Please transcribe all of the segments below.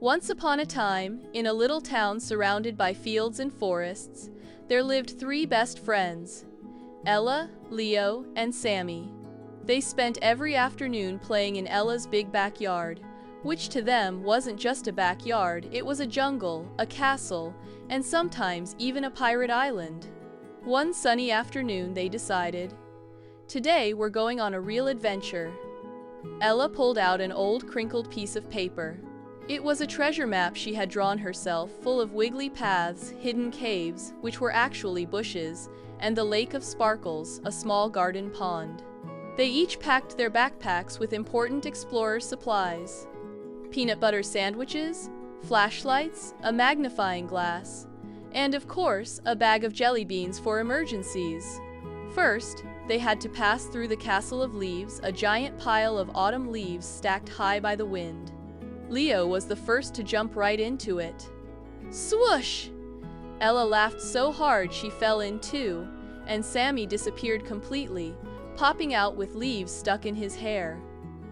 Once upon a time, in a little town surrounded by fields and forests, there lived three best friends, Ella, Leo, and Sami. They spent every afternoon playing in Ella's big backyard, which to them wasn't just a backyard, it was a jungle, a castle, and sometimes even a pirate island. One sunny afternoon they decided, "Today we're going on a real adventure." Ella pulled out an old crinkled piece of paper. It was a treasure map she had drawn herself, full of wiggly paths, hidden caves, which were actually bushes, and the Lake of Sparkles, a small garden pond. They each packed their backpacks with important explorer supplies: peanut butter sandwiches, flashlights, a magnifying glass, and of course, a bag of jelly beans for emergencies. First, they had to pass through the Castle of Leaves, a giant pile of autumn leaves stacked high by the wind. Leo was the first to jump right into it. Swoosh! Ella laughed so hard she fell in too, and Sami disappeared completely, popping out with leaves stuck in his hair.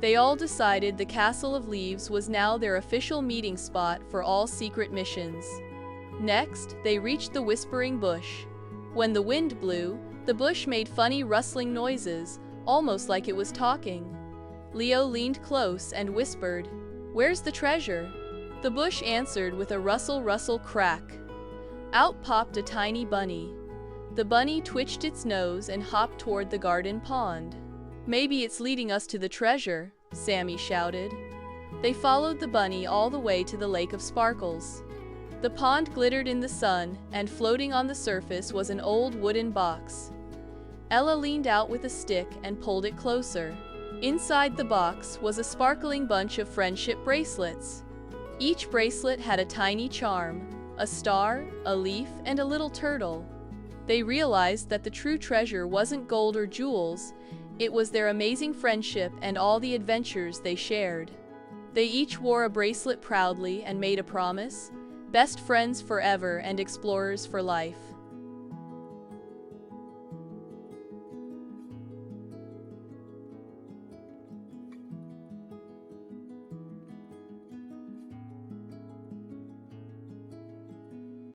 They all decided the Castle of Leaves was now their official meeting spot for all secret missions. Next, they reached the Whispering Bush. When the wind blew, the bush made funny rustling noises, almost like it was talking. Leo leaned close and whispered, "Where's the treasure?" The bush answered with a rustle rustle crack. Out popped a tiny bunny. The bunny twitched its nose and hopped toward the garden pond. "Maybe it's leading us to the treasure," Sami shouted. They followed the bunny all the way to the Lake of Sparkles. The pond glittered in the sun, and floating on the surface was an old wooden box. Ella leaned out with a stick and pulled it closer. Inside the box was a sparkling bunch of friendship bracelets. Each bracelet had a tiny charm, a star, a leaf, and a little turtle. They realized that the true treasure wasn't gold or jewels, it was their amazing friendship and all the adventures they shared. They each wore a bracelet proudly and made a promise: best friends forever and explorers for life.